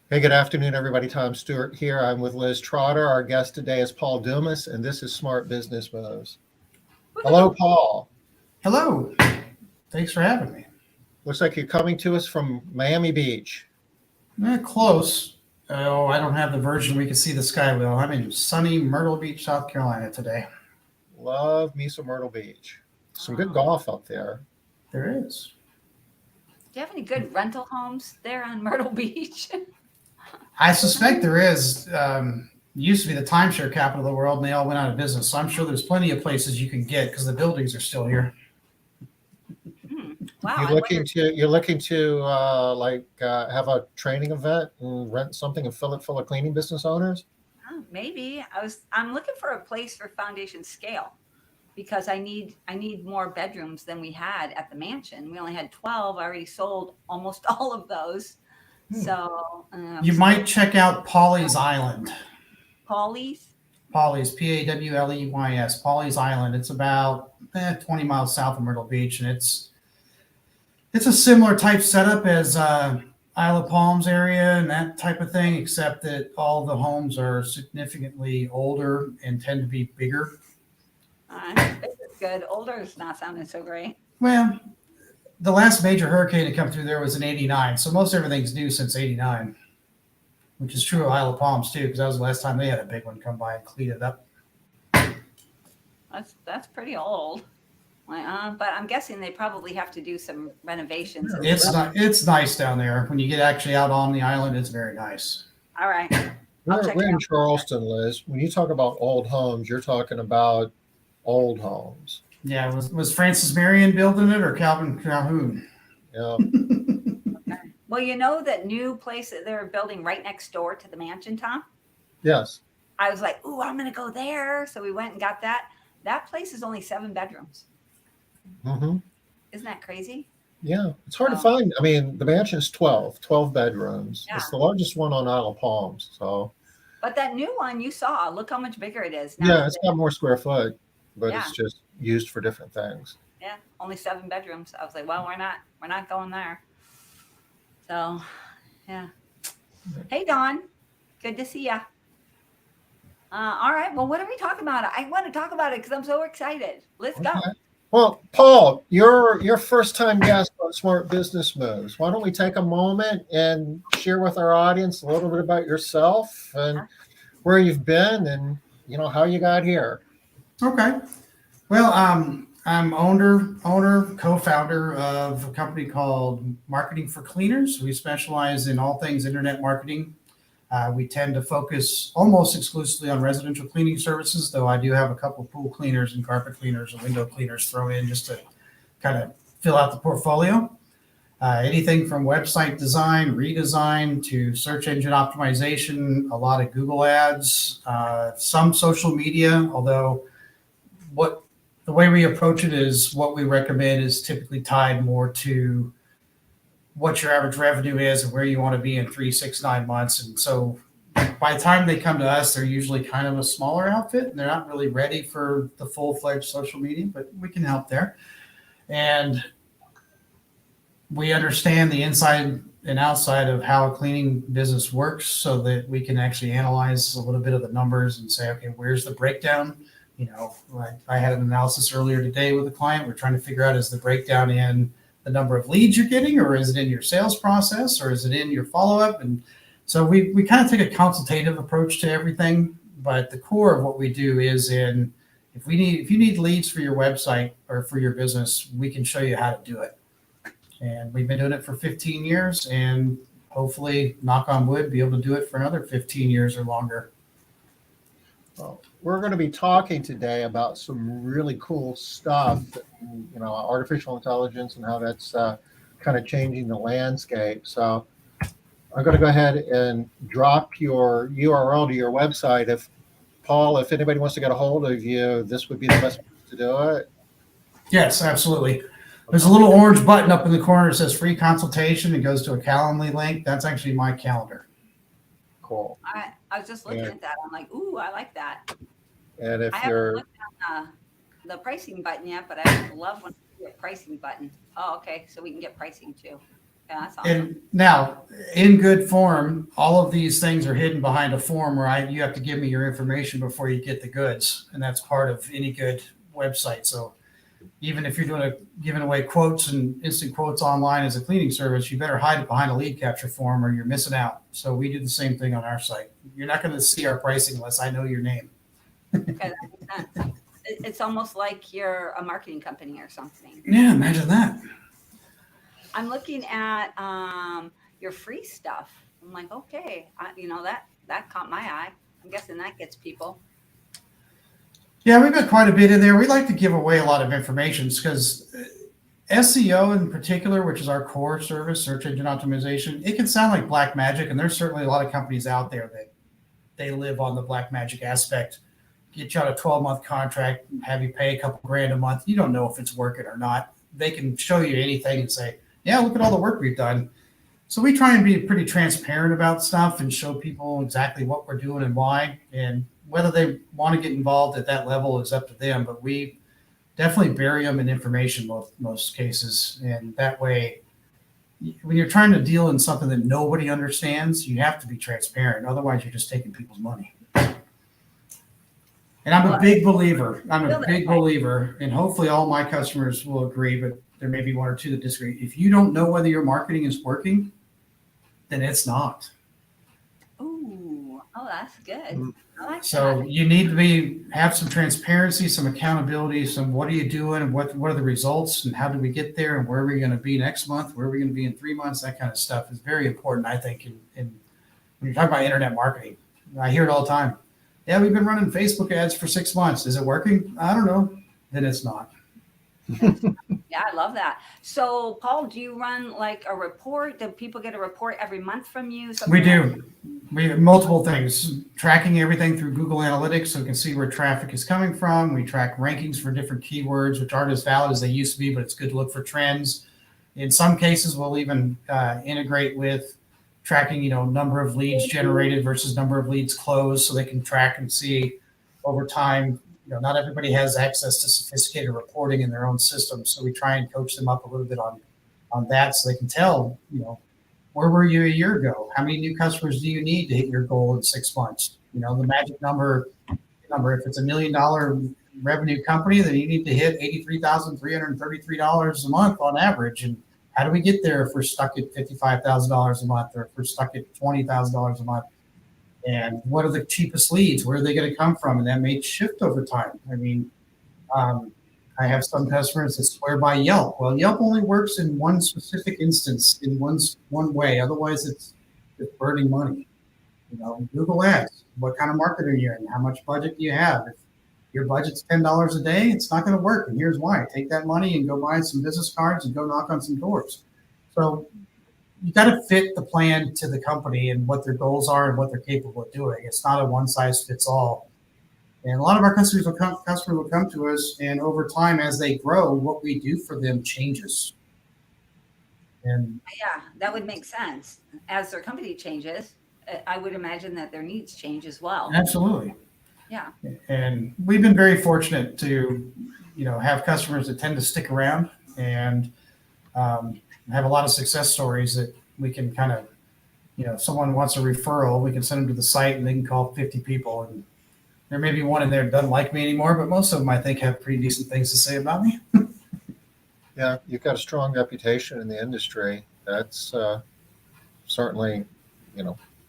Hey, good afternoon, everybody. Tom Stewart here. I'm with Liz Trotter. Our guest today is Paul Dumas, and this is Smart Business Moves. Hello, Woohoo! Paul. Hello. Thanks for having me. Looks like you're coming to us from Miami Beach. Close. Oh, I don't have the version we can see the sky well. I'm in sunny Myrtle Beach, South Carolina today. Love me some Myrtle Beach. Some good Oh, golf up there. There is. do you have any good rental homes there on Myrtle Beach? I suspect there is. Used to be the timeshare capital of the world, and they all went out of business. So I'm sure there's plenty of places you can get because the buildings are still here. Hmm. Wow, You I looking wonder. to you're looking to have a training event and rent something and fill it full of cleaning business owners? Maybe I'm looking for a place for foundation scale because I need more bedrooms than we had at the mansion. We only had 12. I already sold almost all of those. Hmm. So I'm You still might check out Pawleys Island. Polly's. Pawleys, Pawleys, Pawleys Island. It's about 20 miles south of Myrtle Beach, and it's a similar type setup as Isle of Palms area and that type of thing, except that all the homes are significantly older and tend to be bigger. Big is good. Older is not sounding so great. Well, the last major hurricane to come through there was in '89, so most everything's new since '89, which is true of Isle of Palms too, because that was the last time they had a big one come by and clean it up. That's pretty old. But I'm guessing they probably have to do some renovations and It's stuff. not. It's nice down there. When you get actually out on the island, it's very nice. All right, I'll We're, check we're it in out. Charleston, Liz. When you talk about old homes, you're talking about old homes. Yeah, was Francis Marion building it or Calvin Calhoun? Yeah. Okay. Well, you know that new place that they're building right next door to the mansion, Tom? Yes. I was like, ooh, I'm going to go there. So we went and got that. That place is only 7 bedrooms. Hmm. Isn't that crazy? Yeah, it's hard to Oh, find. I mean, the mansion's 12 bedrooms. It's yeah. the largest one on Isle of Palms. So, But that new one you saw, look how much bigger it is now yeah, that it's got more square foot, but yeah, it's just used for different things. yeah, only 7 bedrooms. I was like, well, we're not going there. So, yeah. Hey, Dawn. Good to see ya. All right. Well, what are we talking about? I want to talk about it because I'm so excited. Let's go. Okay. Well, Paul, you're first time guest on Smart Business Moves. Why don't we take a moment and share with our audience a little bit about yourself and where you've been and how you got here. Okay. Well, I'm co-founder of a company called Marketing for Cleaners. We specialize in all things internet marketing. We tend to focus almost exclusively on residential cleaning services, though I do have a couple of pool cleaners and carpet cleaners and window cleaners thrown in just to kind of fill out the portfolio. Anything from website design, redesign to search engine optimization, a lot of Google ads, some social media, although what the way we approach it is what we recommend is typically tied more to what your average revenue is and where you want to be in 3, 6, 9 months. And so by the time they come to us, they're usually kind of a smaller outfit and they're not really ready for the full-fledged social media, but we can help there. And we understand the inside and outside of how a cleaning business works so that we can actually analyze a little bit of the numbers and say, okay, where's the breakdown? I had an analysis earlier today with a client. We're trying to figure out, is the breakdown in the number of leads you're getting, or is it in your sales process, or is it in your follow-up? And so we kind of take a consultative approach to everything, but the core of what we do is if you need leads for your website or for your business, we can show you how to do it. And we've been doing it for 15 years and hopefully, knock on wood, be able to do it for another 15 years or longer. Well, we're going to be talking today about some really cool stuff, artificial intelligence and how that's kind of changing the landscape. So I'm going to go ahead and drop your URL to your website. If anybody wants to get a hold of you, this would be the best place to do it. Yes, absolutely. There's a little orange button up in the corner that says free consultation. It goes to a Calendly link. That's actually my calendar. Cool. I was just looking Yeah. at that. I'm like, ooh, I like that. And I if haven't you're looked at the pricing button yet, but I love when I see a pricing button. Oh, okay. So we can get pricing too. Yeah, that's awesome. And now, in good form, all of these things are hidden behind a form where you have to give me your information before you get the goods, and that's part of any good website. So even if you're giving away quotes and instant quotes online as a cleaning service, you better hide it behind a lead capture form or you're missing out. So we do the same thing on our site. You're not going to see our pricing unless I know your name. Okay, that makes sense. It's almost like you're a marketing company or something. Yeah, imagine that. I'm looking at your free stuff. I'm like, okay, that caught my eye. I'm guessing that gets people. Yeah, we've got quite a bit in there. We like to give away a lot of information because SEO in particular, which is our core service, search engine optimization, it can sound like black magic, and there's certainly a lot of companies out there that they live on the black magic aspect. Get you on a 12-month contract, have you pay a couple grand a month. You don't know if it's working or not. They can show you anything and say, yeah, look at all the work we've done. So we try and be pretty transparent about stuff and show people exactly what we're doing and why. And whether they want to get involved at that level is up to them. But we definitely bury them in information most cases. And that way, when you're trying to deal in something that nobody understands, you have to be transparent. Otherwise, you're just taking people's money. And I'm a big believer, and hopefully all my customers will agree, but there may be one or two that disagree. If you don't know whether your marketing is working, then it's not. Ooh, oh, that's good. I like So that. you need to have some transparency, some accountability, some what are you doing and what are the results and how do we get there and where are we going to be next month, where are we going to be in 3 months, that kind of stuff is very important, I think, in when you're talking about internet marketing. I hear it all the time. Yeah, we've been running Facebook ads for 6 months. Is it working? I don't know. Then it's not. Yeah, I love that. So, Paul, do you run like a report? Do people get a report every month from you? We do. We have multiple things, tracking everything through Google Analytics so we can see where traffic is coming from. We track rankings for different keywords, which aren't as valid as they used to be, but it's good to look for trends. In some cases, we'll even integrate with tracking, number of leads generated versus number of leads closed, so they can track and see over time. Not everybody has access to sophisticated reporting in their own system, so we try and coach them up a little bit on that, so they can tell, where were you a year ago? How many new customers do you need to hit your goal in 6 months? The magic number. If it's $1 million revenue company, then you need to hit $83,333 a month on average. And how do we get there if we're stuck at $55,000 a month, or if we're stuck at $20,000 a month? And what are the cheapest leads? Where are they going to come from? And that may shift over time. I mean, I have some customers that swear by Yelp. Well, Yelp only works in one specific instance, in one way. Otherwise, it's burning money. Google Ads. What kind of market are you in? How much budget do you have? If your budget's $10 a day, it's not going to work. And here's why. Take that money and go buy some business cards and go knock on some doors. So you got to fit the plan to the company and what their goals are and what they're capable of doing. It's not a one size fits all. And a lot of our customers will come to us, and over time, as they grow, what we do for them changes. And Yeah, that would make sense. As their company changes, I would imagine that their needs change as well. absolutely. Yeah. And we've been very fortunate to, have customers that tend to stick around and have a lot of success stories that we can kind of, if someone wants a referral, we can send them to the site and they can call 50 people. And there may be one in there that doesn't like me anymore, but most of them, I think, have pretty decent things to say about me. Yeah, you've got a strong reputation in the industry. That's certainly,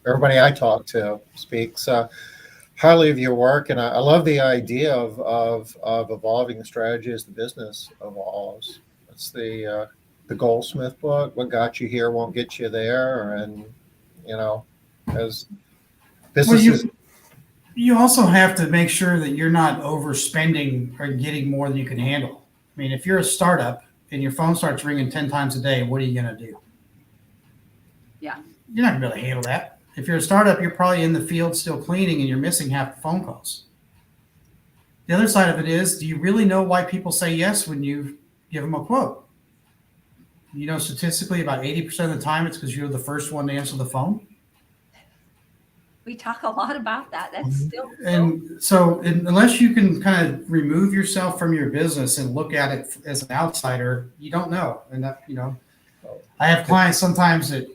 everybody I talk to speaks highly of your work, and I love the idea of evolving the strategy as the business evolves. It's the Goldsmith book. What got you here won't get you there, and as businesses. Well, you also have to make sure that you're not overspending or getting more than you can handle. I mean, if you're a startup and your phone starts ringing 10 times a day, what are you going to do? Yeah. You're not going to be able to handle that. If you're a startup, you're probably in the field still cleaning and you're missing half the phone calls. The other side of it is, do you really know why people say yes when you give them a quote? Statistically, about 80% of the time, it's because you're the first one to answer the phone. We talk a lot about that. That's still. And so unless you can kind of remove yourself from your business and look at it as an outsider, you don't know. And that, I have clients sometimes that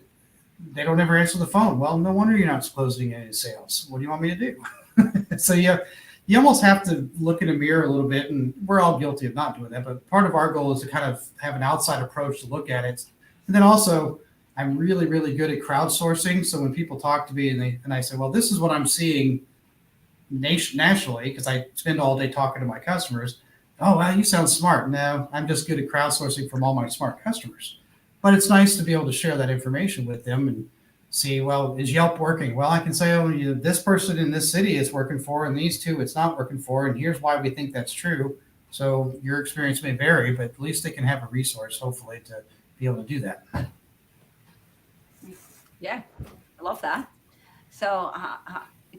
they don't ever answer the phone. Well, no wonder you're not closing any sales. What do you want me to do? So you almost have to look in a mirror a little bit, and we're all guilty of not doing that. But part of our goal is to kind of have an outside approach to look at it. And then also, I'm really, really good at crowdsourcing. So when people talk to me and I say, well, this is what I'm seeing nationally, because I spend all day talking to my customers. Oh, wow, you sound smart. No, I'm just good at crowdsourcing from all my smart customers. But it's nice to be able to share that information with them and see, well, is Yelp working? Well, I can say, oh, this person in this city is working for, and these two it's not working for, and here's why we think that's true. So your experience may vary, but at least they can have a resource, hopefully, to be able to do that. Yeah, I love that. So,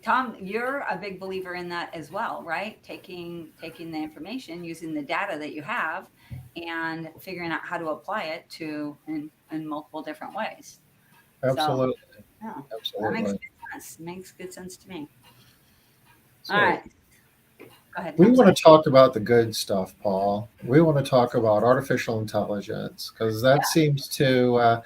Tom, you're a big believer in that as well, right? Taking the information, using the data that you have, and figuring out how to apply it to in multiple different ways. Absolutely. So, yeah, that Absolutely. makes good sense. Makes good sense to me. So All right, go ahead. we Tom. want to talk about the good stuff, Paul. We want to talk about artificial intelligence because that seems to,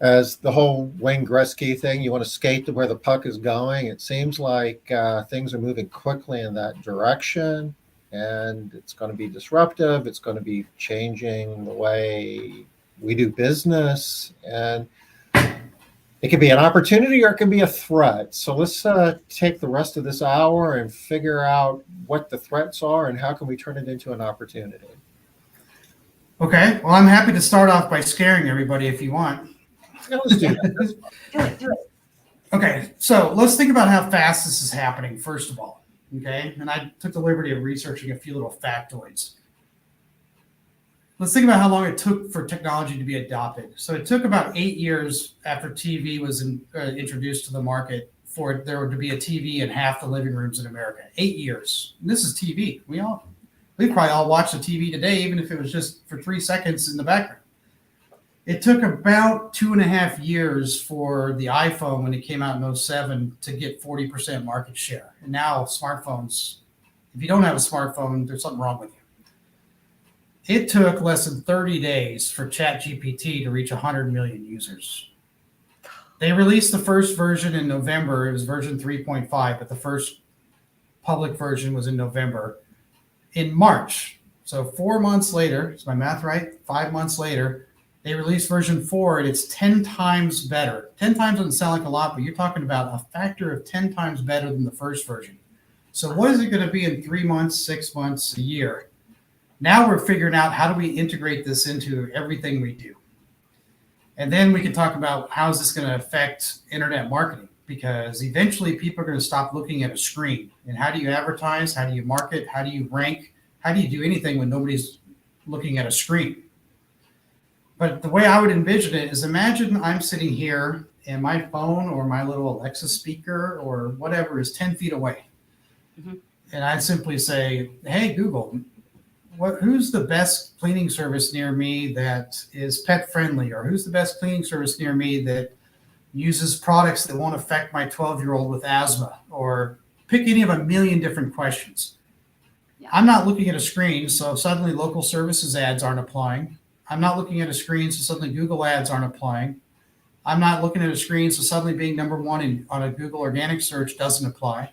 as the whole Wayne Gretzky thing, you want to skate to where the puck is going. It seems like things are moving quickly in that direction, and it's going to be disruptive. It's going to be changing the way we do business, and it can be an opportunity or it can be a threat. So let's take the rest of this hour and figure out what the threats are and how can we turn it into an opportunity. Okay, well, I'm happy to start off by scaring everybody if you want. Yeah, let's do that. Do it. Okay, so let's think about how fast this is happening, first of all. Okay, and I took the liberty of researching a few little factoids. Let's think about how long it took for technology to be adopted. So it took about 8 years after TV was introduced to the market for there to be a TV in half the living rooms in America. 8 years. And this is TV. We probably all watch the TV today, even if it was just for 3 seconds in the background. It took about 2.5 years for the iPhone when it came out in 2007 to get 40% market share. And now smartphones, if you don't have a smartphone, there's something wrong with you. It took less than 30 days for ChatGPT to reach 100 million users. They released the first version in November. It was version 3.5, but the first public version was in November. In March, so 4 months later, is my math right? 5 months later, they released version 4, and it's 10 times better. 10 times doesn't sound like a lot, but you're talking about a factor of 10 times better than the first version. So what is it going to be in 3 months, 6 months, a year? Now we're figuring out how do we integrate this into everything we do. And then we can talk about how is this going to affect internet marketing, because eventually people are going to stop looking at a screen. And how do you advertise? How do you market? How do you rank? How do you do anything when nobody's looking at a screen? But the way I would envision it is, imagine I'm sitting here and my phone or my little Alexa speaker or whatever is 10 feet away. Mm-hmm. And I simply say, hey, Google, who's the best cleaning service near me that is pet friendly? Or who's the best cleaning service near me that uses products that won't affect my 12-year-old with asthma? Or pick any of a million different questions. Yeah. I'm not looking at a screen, so suddenly local services ads aren't applying. I'm not looking at a screen, so suddenly Google ads aren't applying. I'm not looking at a screen, so suddenly being number one on a Google organic search doesn't apply.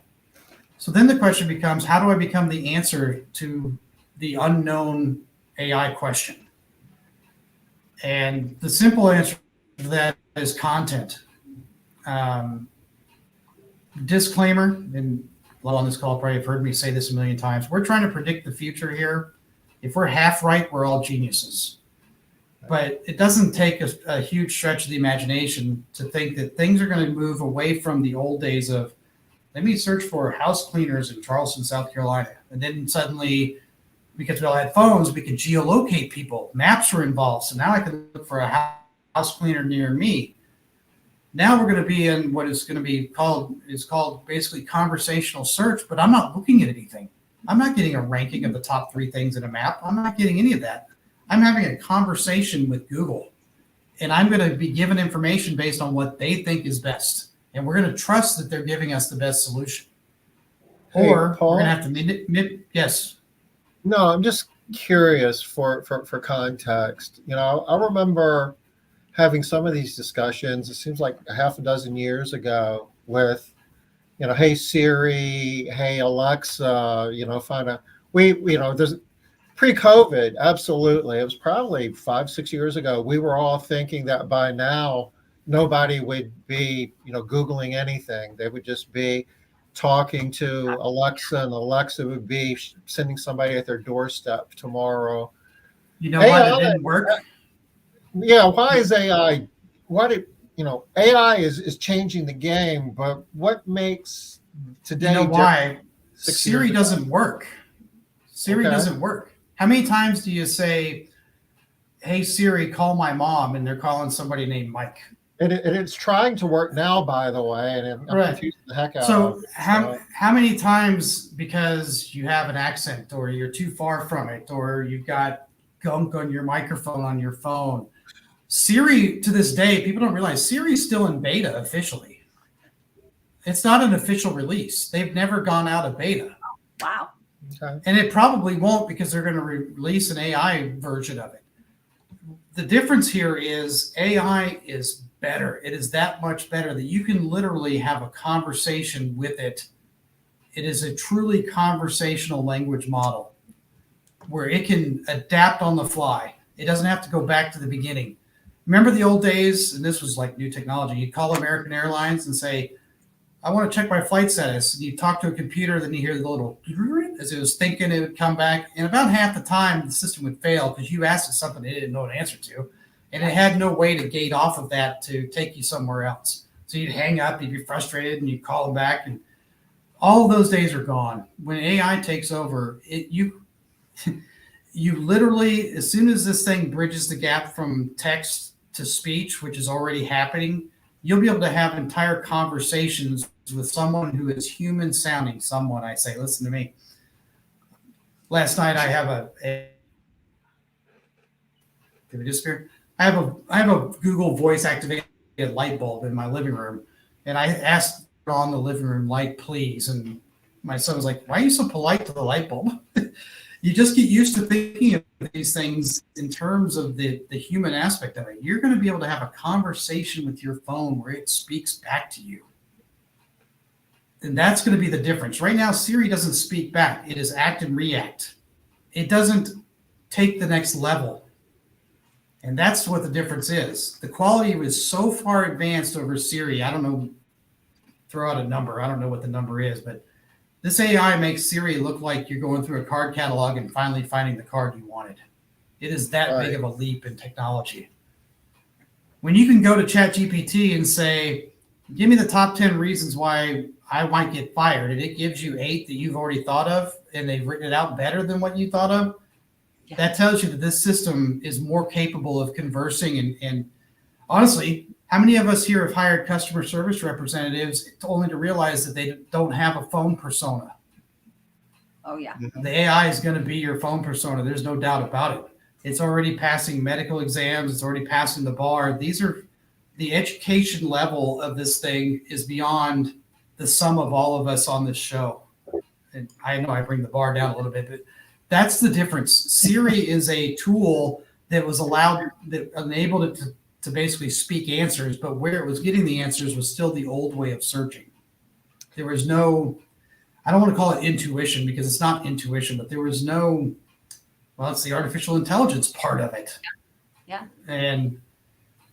So then the question becomes, how do I become the answer to the unknown AI question? And the simple answer to that is content. Disclaimer, and a lot on this call probably have heard me say this a million times. We're trying to predict the future here. If we're half right, we're all geniuses. But it doesn't take a huge stretch of the imagination to think that things are going to move away from the old days of, let me search for house cleaners in Charleston, South Carolina. And then suddenly, because we all had phones, we could geolocate people. Maps were involved. So now I can look for a house cleaner near me. Now we're going to be in what is going to be called basically conversational search, but I'm not looking at anything. I'm not getting a ranking of the top 3 things in a map. I'm not getting any of that. I'm having a conversation with Google, and I'm going to be given information based on what they think is best. And we're going to trust that they're giving us the best solution. Hey, or Paul? We're going to have to, yes. No, I'm just curious for context. You know, I remember having some of these discussions. It seems like a half a dozen years ago with, hey Siri, hey Alexa, find a there's pre-COVID, absolutely. It was probably 5, 6 years ago. We were all thinking that by now nobody would be, Googling anything. They would just be talking to Alexa, and Alexa would be sending somebody at their doorstep tomorrow. You know what? It AI, didn't work. yeah, why is AI? AI is changing the game, but what makes today? You know why? 6 Siri years ago? doesn't work. Siri Okay. doesn't work. How many times do you say, "Hey Siri, call my mom," and they're calling somebody named Mike? And it's trying to work now, by the way, and I'm Right. confusing the heck out of So it. how many times, because you have an accent or you're too far from it or you've got gunk on your microphone on your phone, Siri, to this day, people don't realize Siri's still in beta officially. It's not an official release. They've never gone out of beta. Wow. Okay. And it probably won't, because they're going to release an AI version of it. The difference here is AI is better. It is that much better that you can literally have a conversation with it. It is a truly conversational language model where it can adapt on the fly. It doesn't have to go back to the beginning. Remember the old days, and this was like new technology, you'd call American Airlines and say, "I want to check my flight status." And you talk to a computer, then you hear the little, as it was thinking, it would come back. And about half the time, the system would fail because you asked it something it didn't know an answer to. And it had no way to gate off of that to take you somewhere else. So you'd hang up, you'd be frustrated, and you'd call them back. And all of those days are gone. When AI takes over, you literally, as soon as this thing bridges the gap from text to speech, which is already happening, you'll be able to have entire conversations with someone who is human sounding. Someone, I say, listen to me. Last night I have did we disappear? I have a Google Voice activated light bulb in my living room, and I asked on the living room light, please. And my son was like, "Why are you so polite to the light bulb?" You just get used to thinking of these things in terms of the human aspect of it. You're going to be able to have a conversation with your phone where it speaks back to you. And that's going to be the difference. Right now, Siri doesn't speak back. It is act and react. It doesn't take the next level. And that's what the difference is. The quality was so far advanced over Siri. I don't know, throw out a number. I don't know what the number is, but this AI makes Siri look like you're going through a card catalog and finally finding the card you wanted. It is that big of a leap in technology. When you can go to ChatGPT and say, "Give me the top 10 reasons why I might get fired," and it gives you 8 that you've already thought of, and they've written it out better than what you thought of, Yeah. that tells you that this system is more capable of conversing. And honestly, how many of us here have hired customer service representatives only to realize that they don't have a phone persona? Oh yeah. The AI is going to be your phone persona. There's no doubt about it. It's already passing medical exams. It's already passing the bar. These are the education level of this thing is beyond the sum of all of us on this show. And I know I bring the bar down a little bit, but that's the difference. Siri is a tool that was that enabled it to basically speak answers, but where it was getting the answers was still the old way of searching. There was no, I don't want to call it intuition because it's not intuition, but there was no, well, it's the artificial intelligence part of it. Yeah. And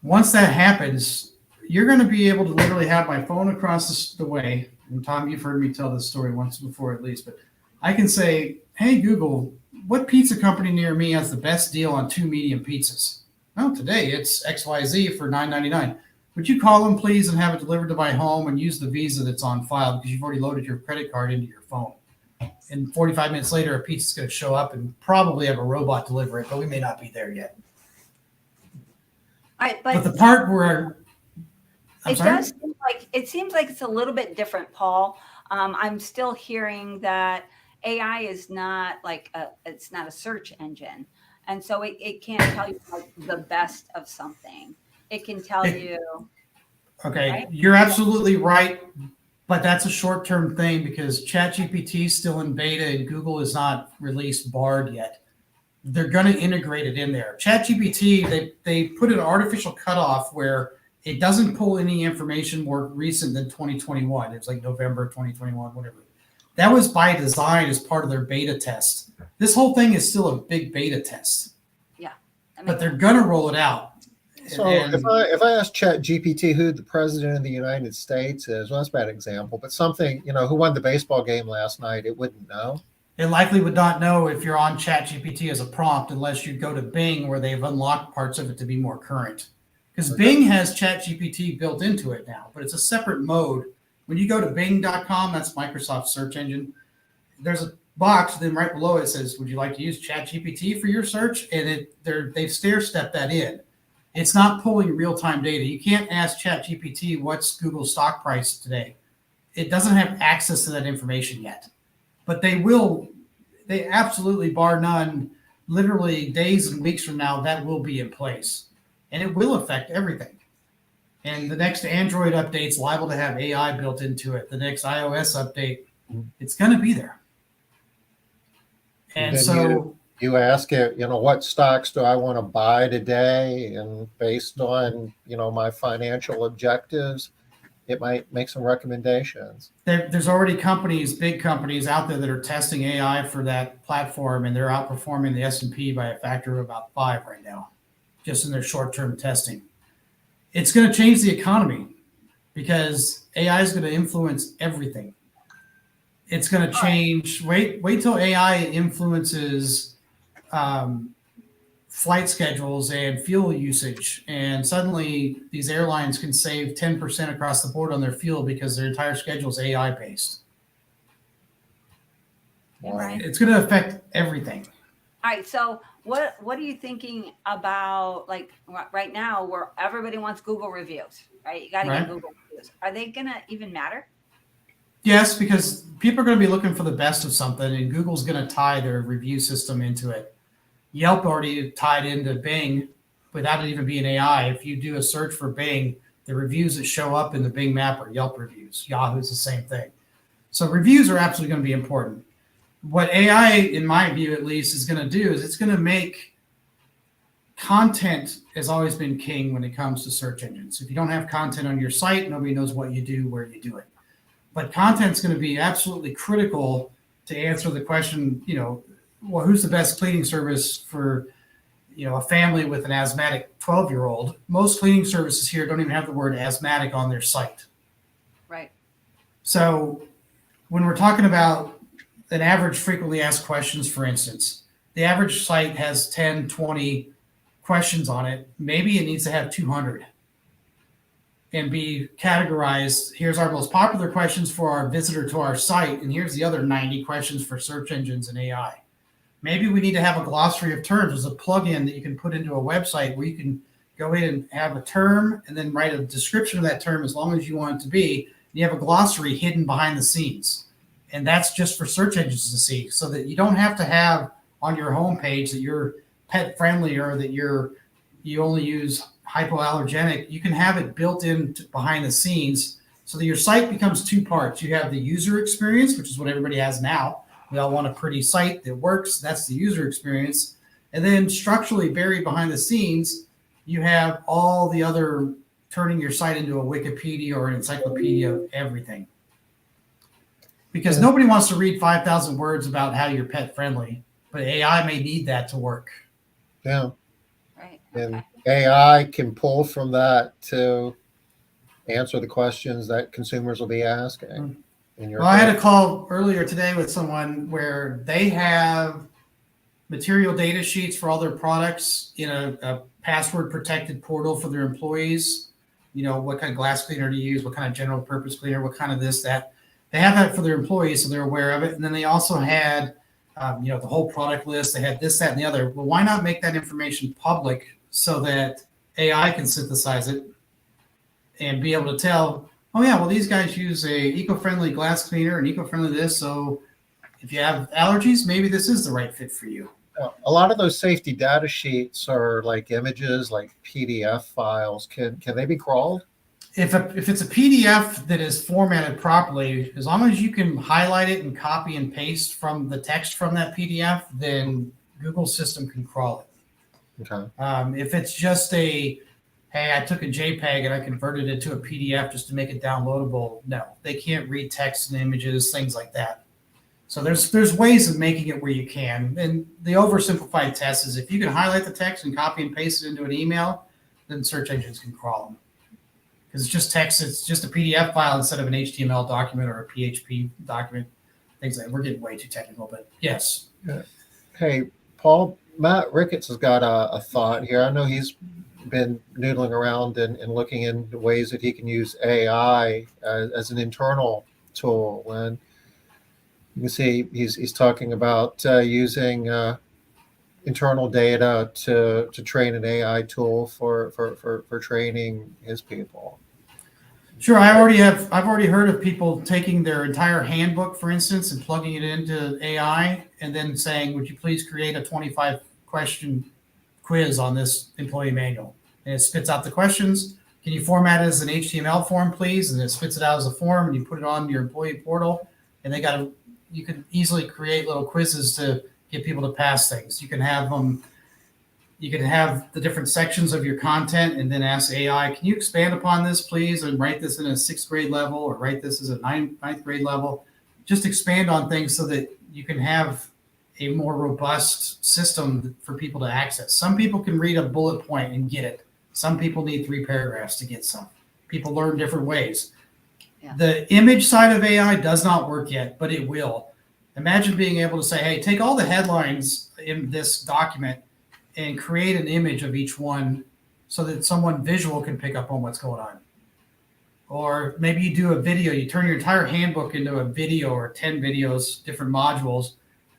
once that happens, you're going to be able to literally have my phone across the way. And Tom, you've heard me tell this story once before at least, but I can say, "Hey, Google, what pizza company near me has the best deal on 2 medium pizzas?" "Oh, today it's XYZ for $9.99. Would you call them, please, and have it delivered to my home and use the Visa that's on file because you've already loaded your credit card into your phone." And 45 minutes later, a pizza's going to show up and probably have a robot deliver it, but we may not be there yet. All right, But but the part where it seems like it's a little bit different, Paul. I'm still hearing that AI is not it's not a search engine, and so it can't tell you like the best of something. It can tell you. Okay, Right? you're absolutely right, but that's a short-term thing because ChatGPT is still in beta and Google has not released Bard yet. they're going to integrate it in there. ChatGPT, they put an artificial cutoff where it doesn't pull any information more recent than 2021. It's like November 2021, whatever. That was by design as part of their beta test. This whole thing is still a big beta test. Yeah. But they're going to roll it out. So And- if I ask ChatGPT who the president of the United States is, well, that's a bad example, but something, who won the baseball game last night, it wouldn't know. It likely would not know if you're on ChatGPT as a prompt unless you go to Bing, where they've unlocked parts of it to be more current. Because Bing has ChatGPT built into it now, but it's a separate mode. When you go to Bing.com, that's Microsoft's search engine. There's a box, then right below it says, "Would you like to use ChatGPT for your search?" And they've stair-stepped that in. It's not pulling real-time data. You can't ask ChatGPT what's Google's stock price today. It doesn't have access to that information yet. But they will, they absolutely, bar none, literally days and weeks from now, that will be in place. And it will affect everything. And the next Android update's liable to have AI built into it. The next iOS update, it's going to be there. And Then so you ask it, what stocks do I want to buy today? And based on, my financial objectives, it might make some recommendations. there's already companies, big companies out there that are testing AI for that platform, and they're outperforming the S&P by a factor of about 5 right now, just in their short-term testing. It's going to change the economy because AI is going to influence everything. It's going to change. Wait till AI influences flight schedules and fuel usage, and suddenly these airlines can save 10% across the board on their fuel because their entire schedule is AI based. Right. It's going to affect everything. All right. So what are you thinking about, like right now, where everybody wants Google reviews, right? You got to Right. get Google reviews. Are they going to even matter? Yes, because people are going to be looking for the best of something, and Google's going to tie their review system into it. Yelp already tied into Bing without it even being AI. If you do a search for Bing, the reviews that show up in the Bing map are Yelp reviews. Yahoo's the same thing. So reviews are absolutely going to be important. What AI, in my view at least, is going to do is it's going to make content has always been king when it comes to search engines. If you don't have content on your site, nobody knows what you do, where you do it. But content's going to be absolutely critical to answer the question, well, who's the best cleaning service for, a family with an asthmatic 12-year-old? Most cleaning services here don't even have the word asthmatic on their site. Right. So when we're talking about an average frequently asked questions, for instance, the average site has 10, 20 questions on it. Maybe it needs to have 200 and be categorized. Here's our most popular questions for our visitor to our site, and here's the other 90 questions for search engines and AI. Maybe we need to have a glossary of terms as a plugin that you can put into a website where you can go in and have a term and then write a description of that term as long as you want it to be. You have a glossary hidden behind the scenes. And that's just for search engines to see, so that you don't have to have on your homepage that you're pet friendly or that you only use hypoallergenic. You can have it built in behind the scenes so that your site becomes two parts. You have the user experience, which is what everybody has now. We all want a pretty site that works. That's the user experience. And then structurally buried behind the scenes, you have all the other, turning your site into a Wikipedia or an encyclopedia of everything. Because nobody wants to read 5,000 words about how you're pet friendly, but AI may need that to work. Yeah. Right. And Okay. AI can pull from that to answer the questions that consumers will be asking. Well, I had a call earlier today with someone where they have material data sheets for all their products in a password protected portal for their employees. What kind of glass cleaner to use, what kind of general purpose cleaner, what kind of this, that. They have that for their employees, so they're aware of it. And then they also had, the whole product list. They had this, that, and the other. Well, why not make that information public so that AI can synthesize it and be able to tell, oh yeah, well, these guys use a eco-friendly glass cleaner and eco-friendly this. So if you have allergies, maybe this is the right fit for you. A lot of those safety data sheets are like images, like PDF files. Can they be crawled? If it's a PDF that is formatted properly, as long as you can highlight it and copy and paste from the text from that PDF, then Google system can crawl it. Okay. If it's just hey, I took a JPEG and I converted it to a PDF just to make it downloadable, no, they can't read text and images, things like that. So there's ways of making it where you can. And the oversimplified test is if you can highlight the text and copy and paste it into an email, then search engines can crawl them. Because it's just text, it's just a PDF file instead of an HTML document or a PHP document. Things like that. We're getting way too technical, but yes. Hey, Paul, Matt Ricketts has got a thought here. I know he's been noodling around and looking into ways that he can use AI as an internal tool. And you can see he's talking about using internal data to train an AI tool for training his people. Sure, I've already heard of people taking their entire handbook, for instance, and plugging it into AI and then saying, would you please create a 25-question quiz on this employee manual? And it spits out the questions. Can you format it as an HTML form, please? And it spits it out as a form, and you put it on your employee portal. And you can easily create little quizzes to get people to pass things. You can have them. You can have the different sections of your content and then ask AI, can you expand upon this, please, and write this in a 6th grade level or write this as a 9th grade level. Just expand on things so that you can have a more robust system for people to access. Some people can read a bullet point and get it. Some people need 3 paragraphs to get some. People learn different ways. Yeah. The image side of AI does not work yet, but it will. Imagine being able to say, hey, take all the headlines in this document and create an image of each one so that someone visual can pick up on what's going on. Or maybe you do a video, you turn your entire handbook into a video or 10 videos, different modules,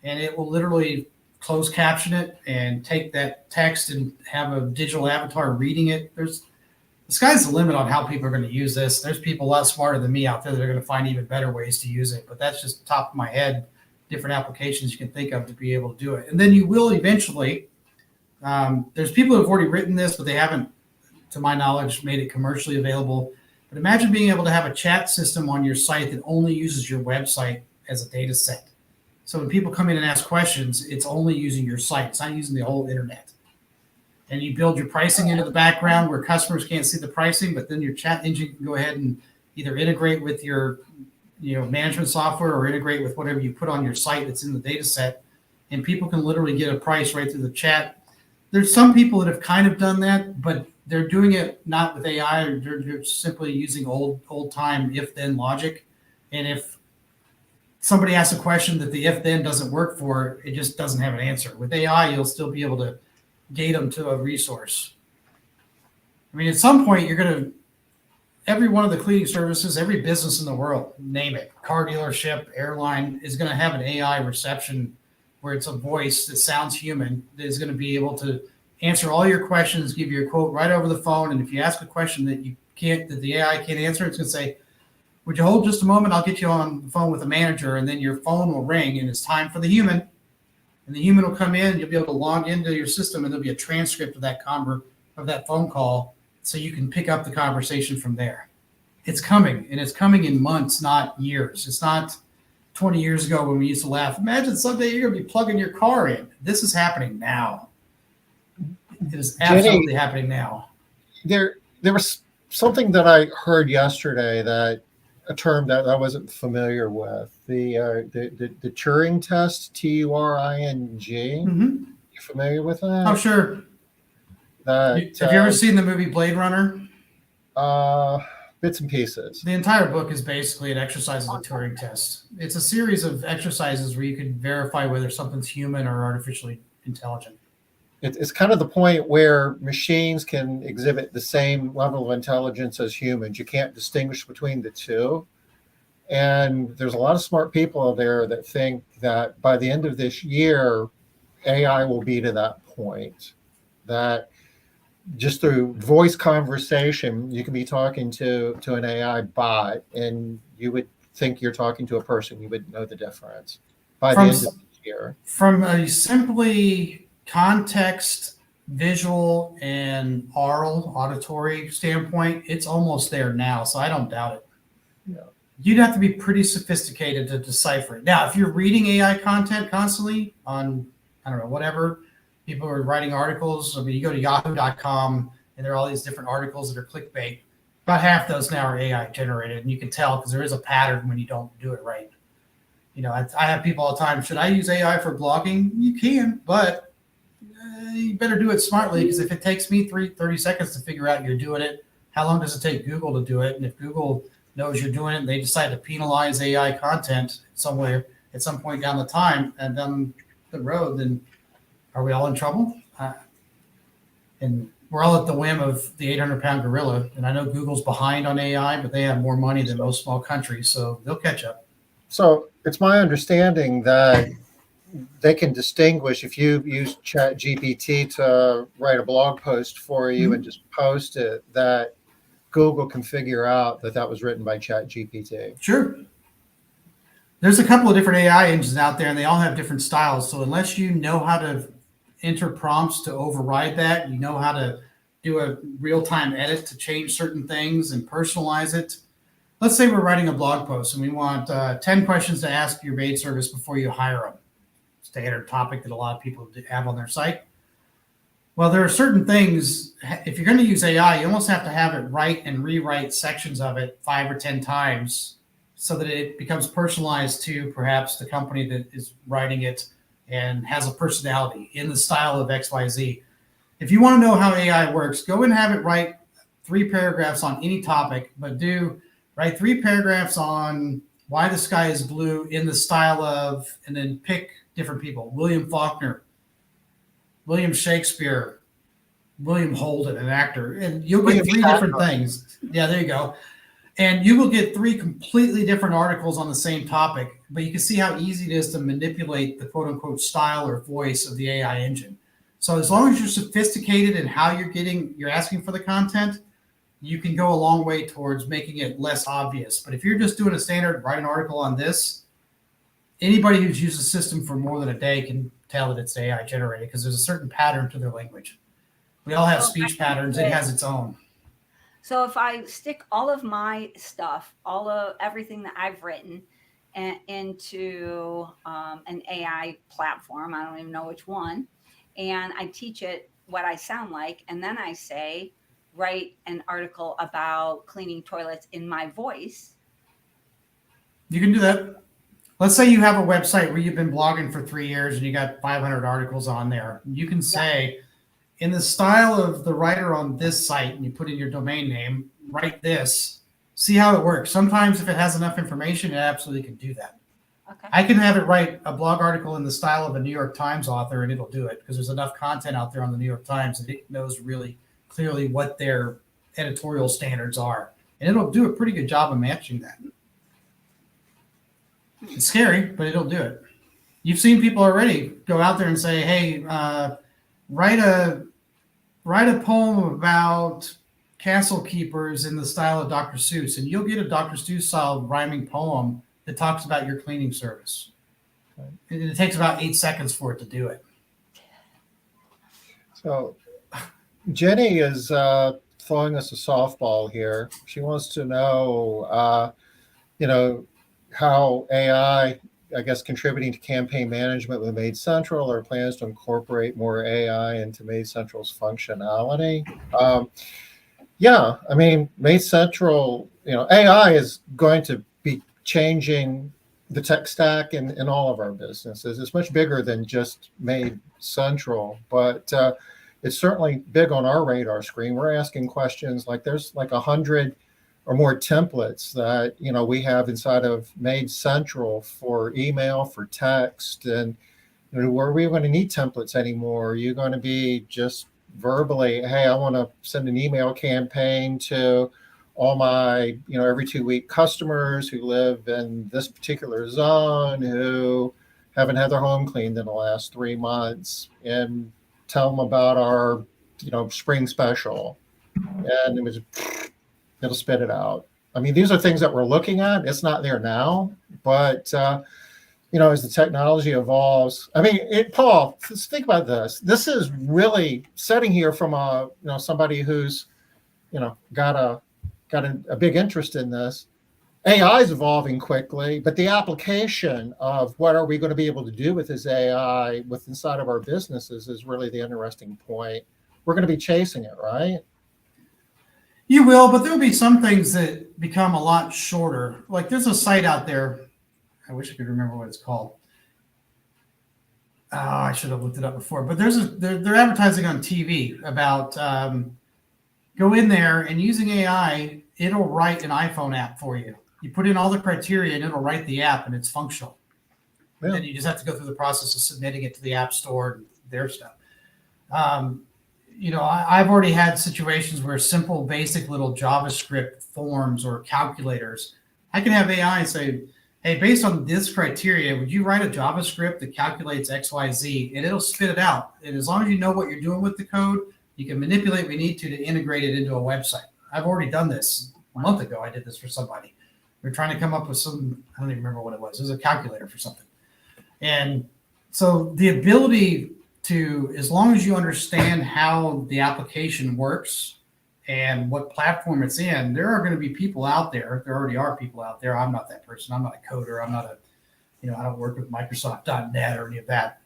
and it will literally close caption it and take that text and have a digital avatar reading it. The sky's the limit on how people are going to use this. There's people a lot smarter than me out there that are going to find even better ways to use it, but that's just top of my head, different applications you can think of to be able to do it. And then you will eventually, there's people who have already written this, but they haven't, to my knowledge, made it commercially available. But imagine being able to have a chat system on your site that only uses your website as a data set. So when people come in and ask questions, it's only using your site. It's not using the whole internet. And you build your pricing into the background where customers can't see the pricing, but then your chat engine can go ahead and either integrate with your management software or integrate with whatever you put on your site that's in the data set. And people can literally get a price right through the chat. There's some people that have kind of done that, but they're doing it not with AI. They're simply using old time if-then logic. And if somebody asks a question that the if-then doesn't work for, it just doesn't have an answer. With AI, you'll still be able to gate them to a resource. I mean, at some point, every one of the cleaning services, every business in the world, name it, car dealership, airline, is going to have an AI reception where it's a voice that sounds human that is going to be able to answer all your questions, give you a quote right over the phone. And if you ask a question that the AI can't answer, it's going to say, would you hold just a moment? I'll get you on the phone with a manager, and then your phone will ring and it's time for the human. And the human will come in, and you'll be able to log into your system, and there'll be a transcript of that phone call so you can pick up the conversation from there. It's coming, and it's coming in months, not years. It's not 20 years ago when we used to laugh. Imagine someday you're going to be plugging your car in. This is happening now. It is absolutely happening now. There was something that I heard yesterday, that a term that I wasn't familiar with, the Turing test, Turing. Mm-hmm. You familiar with that? Oh, sure. Have you ever seen the movie Blade Runner? Bits and pieces. The entire book is basically an exercise of the Turing test. It's a series of exercises where you can verify whether something's human or artificially intelligent. It's kind of the point where machines can exhibit the same level of intelligence as humans. You can't distinguish between the two. And there's a lot of smart people out there that think that by the end of this year, AI will be to that point, that just through voice conversation, you can be talking to an AI bot, and you would think you're talking to a person. You would know the difference by the end of the year. From a simply context, visual, and auditory standpoint, it's almost there now, so I don't doubt it. Yeah. You'd have to be pretty sophisticated to decipher it. Now, if you're reading AI content constantly on I don't know, whatever. People are writing articles. I mean, you go to yahoo.com and there are all these different articles that are clickbait. About half those now are AI generated, and you can tell because there is a pattern when you don't do it right. I have people all the time, should I use AI for blogging? You can, but you better do it smartly, because if it takes me 30 seconds to figure out you're doing it, how long does it take Google to do it? And if Google knows you're doing it and they decide to penalize AI content somewhere at some point down the time and down the road, then are we all in trouble? And we're all at the whim of the 800-pound gorilla. And I know Google's behind on AI, but they have more money than most small countries, so they'll catch up. So it's my understanding that they can distinguish if you use ChatGPT to write a blog post for you and just post it, that Google can figure out that was written by ChatGPT. Sure. There's a couple of different AI engines out there, and they all have different styles. So unless you know how to enter prompts to override that, you know how to do a real-time edit to change certain things and personalize it. Let's say we're writing a blog post and we want 10 questions to ask your maid service before you hire them. Standard topic that a lot of people have on their site. Well, there are certain things, if you're going to use AI, you almost have to have it write and rewrite sections of it 5 or 10 times so that it becomes personalized to perhaps the company that is writing it and has a personality in the style of XYZ. If you want to know how AI works, go and have it write 3 paragraphs on any topic, but write 3 paragraphs on why the sky is blue in the style of, and then pick different people: William Faulkner, William Shakespeare, William Holden, an actor. And you'll get 3 different things. Yeah, there you go. And you will get 3 completely different articles on the same topic, but you can see how easy it is to manipulate the quote unquote style or voice of the AI engine. So as long as you're sophisticated in how you're asking for the content, you can go a long way towards making it less obvious. But if you're just doing a standard write an article on this, anybody who's used the system for more than a day can tell that it's AI generated, because there's a certain pattern to their language. We all have speech patterns. It has its own. So if I stick all of my stuff, everything that I've written into an AI platform, I don't even know which one, and I teach it what I sound like, and then I say, write an article about cleaning toilets in my voice. You can do that. Let's say you have a website where you've been blogging for 3 years and you got 500 articles on there. You can say, in the style of the writer on this site, and you put in your domain name, write this, see how it works. Sometimes if it has enough information, it absolutely can do that. Okay. I can have it write a blog article in the style of a New York Times author, and it'll do it, because there's enough content out there on the New York Times that it knows really clearly what their editorial standards are. And it'll do a pretty good job of matching that. It's scary, but it'll do it. You've seen people already go out there and say, hey, write a poem about castle keepers in the style of Dr. Seuss, and you'll get a Dr. Seuss style rhyming poem that talks about your cleaning service. And it takes about 8 seconds for it to do it. So Jenny is throwing us a softball here. She wants to know, how AI, I guess, contributing to campaign management with Made Central, or plans to incorporate more AI into Made Central's functionality. Made Central, AI is going to be changing the tech stack in all of our businesses. It's much bigger than just Made Central, but it's certainly big on our radar screen. We're asking questions like, there's like 100 or more templates that we have inside of Made Central for email, for text, and where we going to need templates anymore? Are you going to be just verbally, hey, I want to send an email campaign to all my every 2-week customers who live in this particular zone who haven't had their home cleaned in the last 3 months, and tell them about our spring special, and it'll spit it out. I mean, these are things that we're looking at. It's not there now, but as the technology evolves, Paul, think about this. This is really sitting here from somebody who's got a big interest in this. AI is evolving quickly, but the application of what are we going to be able to do with this AI with inside of our businesses is really the interesting point. We're going to be chasing it, right? You will, but there'll be some things that become a lot shorter. Like there's a site out there. I wish I could remember what it's called. Oh, I should have looked it up before. But they're advertising on TV about go in there and using AI, it'll write an iPhone app for you. You put in all the criteria and it'll write the app and it's functional. Yeah. Then you just have to go through the process of submitting it to the App Store and their stuff. I've already had situations where simple, basic little JavaScript forms or calculators, I can have AI say, hey, based on this criteria, would you write a JavaScript that calculates X, Y, Z, and it'll spit it out. And as long as you know what you're doing with the code, you can manipulate what you need to integrate it into a website. I've already done this a month ago. I did this for somebody. We are trying to come up with some, I don't even remember what it was. It was a calculator for something. And so the ability to, as long as you understand how the application works and what platform it's in, there are going to be people out there. There already are people out there. I'm not that person. I'm not a coder. I'm not I don't work with Microsoft.net or any of that.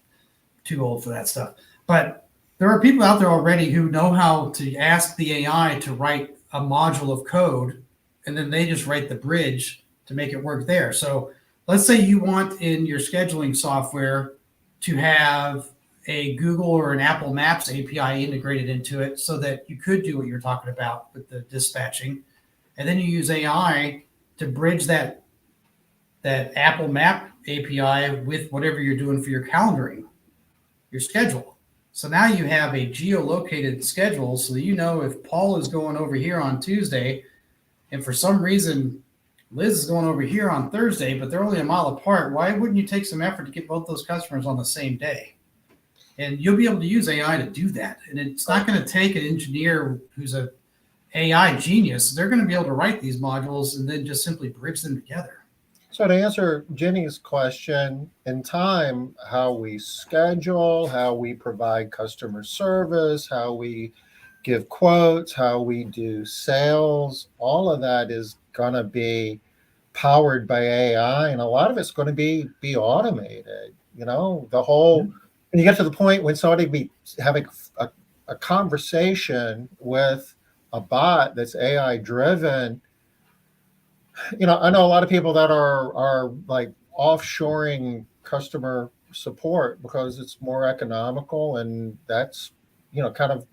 Too old for that stuff. But there are people out there already who know how to ask the AI to write a module of code, and then they just write the bridge to make it work there. So let's say you want in your scheduling software to have a Google or an Apple Maps API integrated into it so that you could do what you're talking about with the dispatching. And then you use AI to bridge that Apple Map API with whatever you're doing for your calendaring, your schedule. So now you have a geolocated schedule so that you know if Paul is going over here on Tuesday and for some reason Liz is going over here on Thursday, but they're only a mile apart, why wouldn't you take some effort to get both those customers on the same day? And you'll be able to use AI to do that. And it's not going to take an engineer who's a AI genius. They're going to be able to write these modules and then just simply bridge them together. So to answer Jenny's question, in time, how we schedule, how we provide customer service, how we give quotes, how we do sales, all of that is going to be powered by AI, and a lot of it's going to be automated. The whole, when you get to the point when somebody be having a conversation with a bot that's AI driven, I know a lot of people that are like offshoring customer support because it's more economical, and that's kind of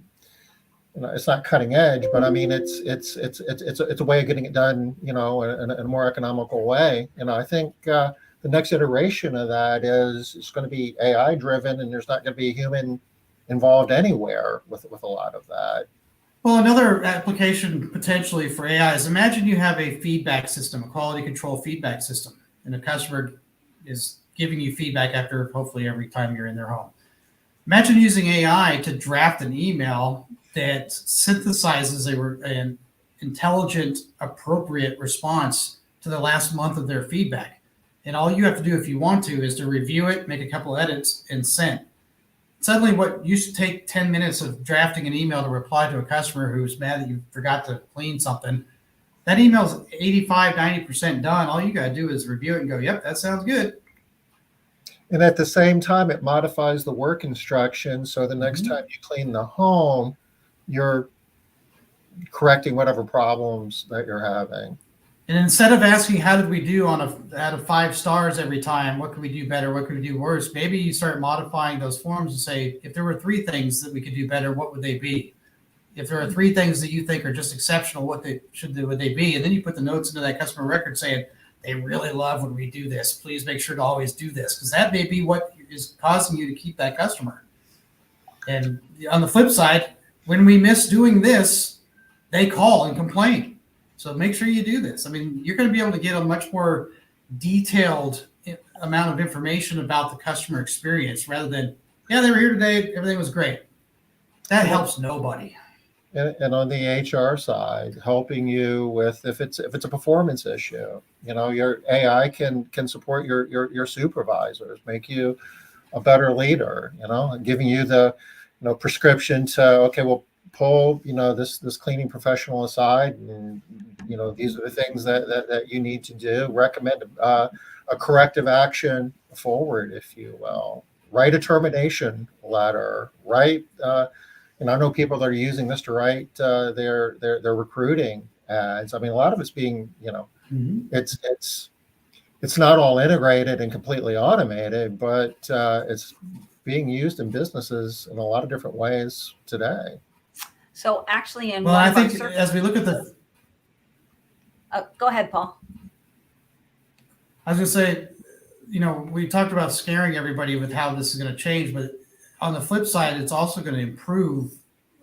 it's not cutting edge, but I mean it's a way of getting it done in a more economical way. I think the next iteration of that is it's going to be AI driven, and there's not going to be a human involved anywhere with a lot of that. Well, another application potentially for AI is imagine you have a feedback system, a quality control feedback system, and a customer is giving you feedback after hopefully every time you're in their home. Imagine using AI to draft an email that synthesizes an intelligent, appropriate response to the last month of their feedback. And all you have to do if you want to is to review it, make a couple edits, and send. Suddenly what used to take 10 minutes of drafting an email to reply to a customer who's mad that you forgot to clean something, that email's 85, 90% done. All you got to do is review it and go, yep, that sounds good. And at the same time, it modifies the work instructions. So the next time you clean the home, you're correcting whatever problems that you're having. And instead of asking, how did we do out of 5 stars every time? What could we do better? What could we do worse? Maybe you start modifying those forms and say, if there were 3 things that we could do better, what would they be? If there are 3 things that you think are just exceptional, what they would they be? And then you put the notes into that customer record saying, they really love when we do this. Please make sure to always do this, because that may be what is causing you to keep that customer. And on the flip side, when we miss doing this, they call and complain. So make sure you do this. I mean, you're going to be able to get a much more detailed amount of information about the customer experience rather than, yeah, they were here today, everything was great. That helps nobody. And on the HR side, helping you with if it's a performance issue, your AI can support your supervisors, make you a better leader, giving you the prescription to, okay, well, pull, this cleaning professional aside, and these are the things that you need to do. Recommend a corrective action forward, if you will. Write a termination letter. Write. And I know people that are using this to write their recruiting ads. I mean, a lot of it's being, it's not all integrated and completely automated, but it's being used in businesses in a lot of different ways today. So actually, in Well, one I of our think as we look at the, go ahead, Paul. I was going to say, we talked about scaring everybody with how this is going to change, but on the flip side, it's also going to improve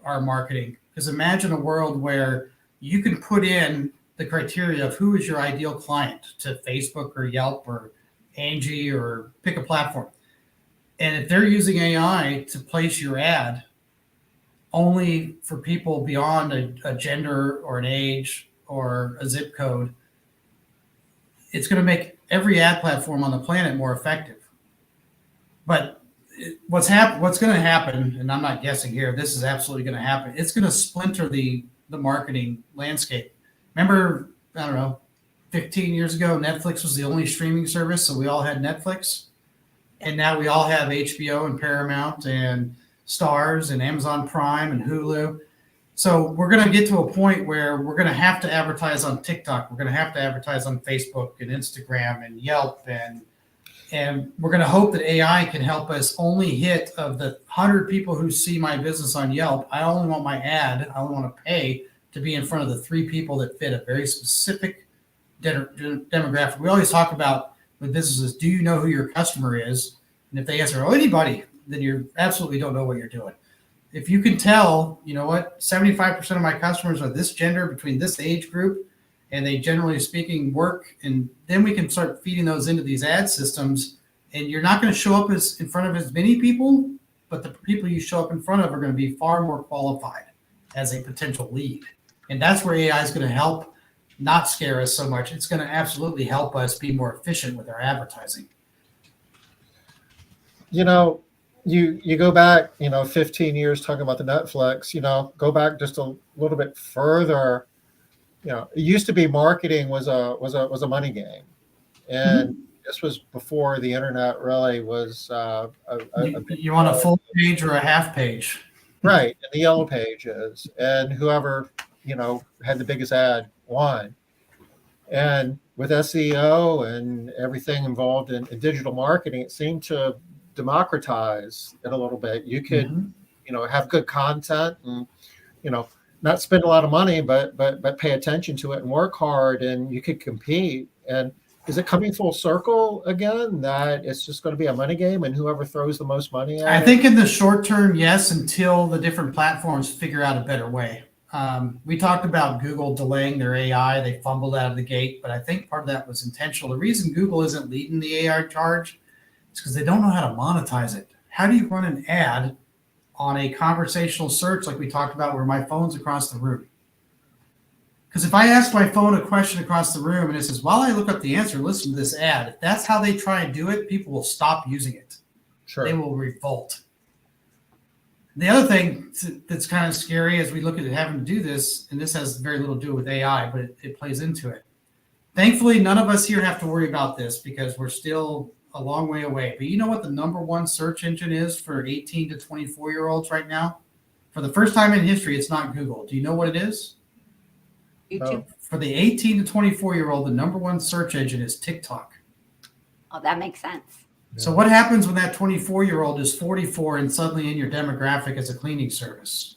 our marketing. Because imagine a world where you can put in the criteria of who is your ideal client to Facebook or Yelp or Angie or pick a platform. And if they're using AI to place your ad only for people beyond a gender or an age or a zip code, it's going to make every ad platform on the planet more effective. But what's going to happen, and I'm not guessing here, this is absolutely going to happen. It's going to splinter the marketing landscape. Remember, I don't know, 15 years ago, Netflix was the only streaming service, so we all had Netflix. And now we all have HBO and Paramount and Stars and Amazon Prime and Hulu. So we're going to get to a point where we're going to have to advertise on TikTok. We're going to have to advertise on Facebook and Instagram and Yelp. And we're going to hope that AI can help us only hit of the 100 people who see my business on Yelp. I only want my ad. I only want to pay to be in front of the 3 people that fit a very specific demographic. We always talk about with businesses, do you know who your customer is? And if they answer, oh, anybody, then you absolutely don't know what you're doing. If you can tell, 75% of my customers are this gender between this age group, and they generally speaking work, and then we can start feeding those into these ad systems, and you're not going to show up as in front of as many people, but the people you show up in front of are going to be far more qualified as a potential lead. And that's where AI is going to help not scare us so much. It's going to absolutely help us be more efficient with our advertising. You go back, 15 years talking about the Netflix, go back just a little bit further. It used to be marketing was a money game. And this was before the internet really was you want a full page or a half page? Right, in the yellow pages, and whoever had the biggest ad won. And with SEO and everything involved in digital marketing, it seemed to democratize it a little bit. You could have good content and not spend a lot of money, but pay attention to it and work hard, and you could compete. And is it coming full circle again that it's just going to be a money game and whoever throws the most money at I think in the short term, yes, until the different platforms figure out a better way. We talked about Google delaying their AI. They fumbled out of the gate, but I think part of that was intentional. The reason Google isn't leading the AI charge is because they don't know how to monetize it. How do you run an ad on a conversational search like we talked about where my phone's across the room? Because if I ask my phone a question across the room and it says, while I look up the answer, listen to this ad, if that's how they try and do it, people will stop using it. Sure. They will revolt. The other thing that's kind of scary as we look at it having to do this, and this has very little to do with AI, but it plays into it. Thankfully, none of us here have to worry about this because we're still a long way away. But you know what the number one search engine is for 18 to 24-year-olds right now? For the first time in history, it's not Google. Do you know what it is? YouTube. For the 18 to 24-year-old, the number one search engine is TikTok. Oh, that makes sense. So what happens when that 24-year-old is 44 and suddenly in your demographic is a cleaning service?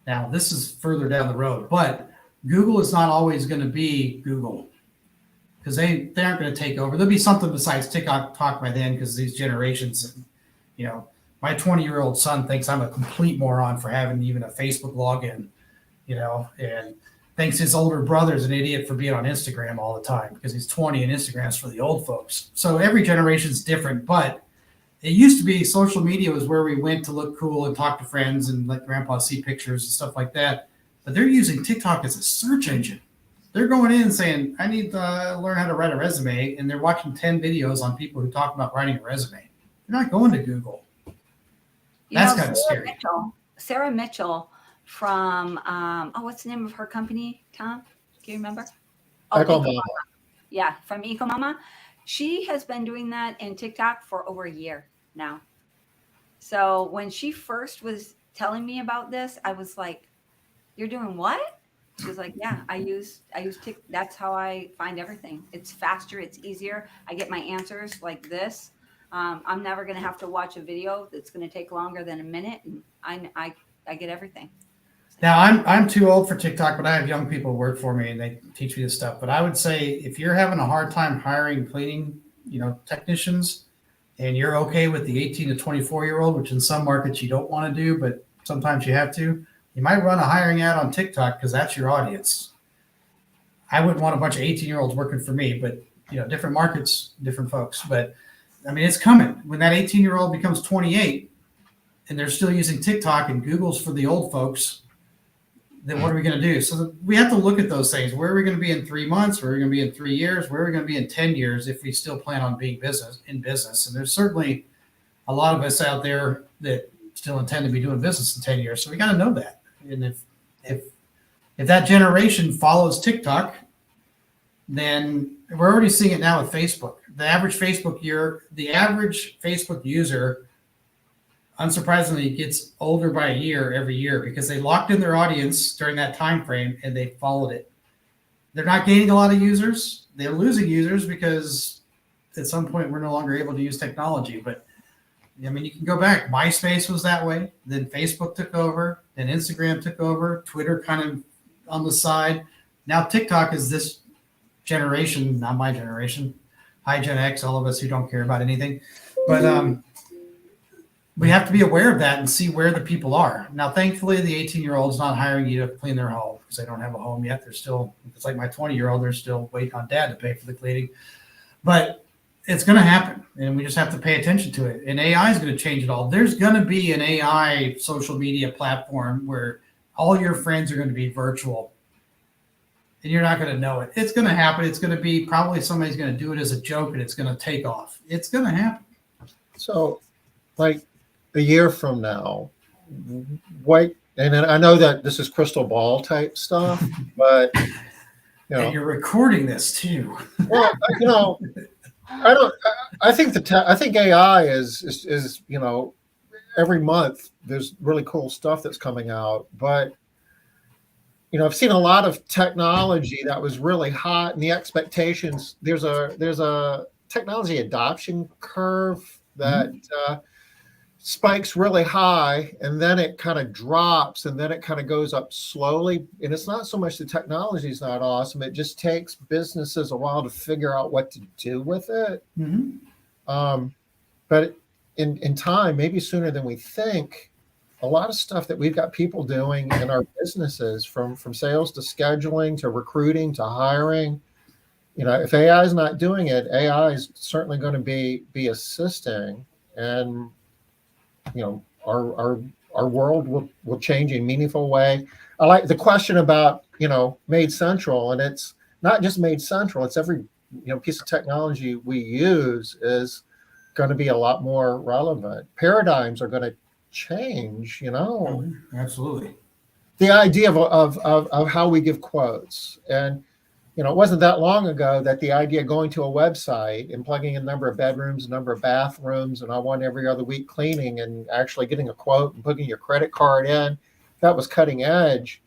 Now, this is further down the road, but Google is not always going to be Google because they aren't going to take over. There'll be something besides TikTok by then because these generations, my 20-year-old son thinks I'm a complete moron for having even a Facebook login, and thinks his older brother's an idiot for being on Instagram all the time because he's 20 and Instagram's for the old folks. So every generation's different, but it used to be social media was where we went to look cool and talk to friends and let grandpa see pictures and stuff like that. But they're using TikTok as a search engine. They're going in and saying, I need to learn how to write a resume. And they're watching 10 videos on people who talk about writing a resume. They're not going to Google. That's kind of scary. Sarah Mitchell from what's the name of her company? Tom, do you remember? Oh, Echo Eco Mama. Yeah, from Eco Mama. She has been doing that in TikTok for over a year now. So when she first was telling me about this, I was like, "You're doing what?" She was like, "Yeah, I use Tik. That's how I find everything. It's faster. It's easier. I get my answers like this. I'm never gonna have to watch a video that's gonna take longer than a minute, and I get everything." Now I'm too old for TikTok, but I have young people who work for me and they teach me this stuff. But I would say if you're having a hard time hiring cleaning, technicians, and you're okay with the 18 to 24-year-old, which in some markets you don't want to do, but sometimes you have to, you might run a hiring ad on TikTok because that's your audience. I wouldn't want a bunch of 18-year-olds working for me, but different markets, different folks. But I mean, it's coming. When that 18-year-old becomes 28 and they're still using TikTok and Google's for the old folks, then what are we going to do? So we have to look at those things. Where are we going to be in 3 months? Where are we going to be in 3 years? Where are we going to be in 10 years if we still plan on being in business? And there's certainly a lot of us out there that still intend to be doing business in 10 years. So we got to know that. And if that generation follows TikTok, then we're already seeing it now with Facebook. The average Facebook user, unsurprisingly, gets older by a year every year because they locked in their audience during that time frame and they followed it. They're not gaining a lot of users. They're losing users because at some point we're no longer able to use technology. But I mean, you can go back. MySpace was that way. Then Facebook took over. Then Instagram took over. Twitter kind of on the side. Now TikTok is this generation, not my generation. Hi, Gen X, all of us who don't care about anything. But we have to be aware of that and see where the people are. Now, thankfully, the 18-year-old's not hiring you to clean their home because they don't have a home yet. They're still, it's like my 20-year-old, they're still waiting on dad to pay for the cleaning. But it's going to happen, and we just have to pay attention to it. And AI is going to change it all. There's going to be an AI social media platform where all your friends are going to be virtual, and you're not going to know it. It's going to happen. It's going to be probably somebody's going to do it as a joke, and it's going to take off. It's going to happen. So, like a year from now, and I know that this is crystal ball type stuff, but And you're recording this too. Well, I think AI is every month there's really cool stuff that's coming out, but I've seen a lot of technology that was really hot, and the expectations, there's a technology adoption curve that spikes really high, and then it kind of drops, and then it kind of goes up slowly. And it's not so much the technology is not awesome; it just takes businesses a while to figure out what to do with it. But in time, maybe sooner than we think, a lot of stuff that we've got people doing in our businesses, from sales to scheduling to recruiting to hiring. If AI is not doing it, AI is certainly going to be assisting, and our world will change in a meaningful way. I like the question about Made Central, and it's not just Made Central. It's every piece of technology we use is going to be a lot more relevant. Paradigms are going to change. Absolutely. The idea of how we give quotes, and it wasn't that long ago that the idea of going to a website and plugging in a number of bedrooms, a number of bathrooms, and I want every other week cleaning, and actually getting a quote and putting your credit card in, that was cutting edge.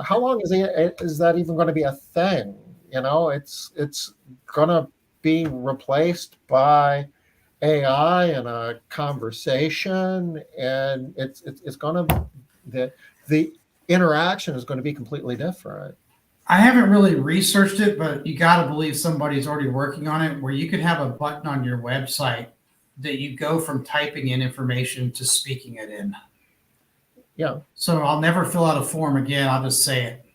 How long is that even going to be a thing? It's going to be replaced by AI and a conversation, and it's going to the interaction is going to be completely different. I haven't really researched it, but you got to believe somebody's already working on it, where you could have a button on your website that you go from typing in information to speaking it in. Yeah. So I'll never fill out a form again. I'll just say it.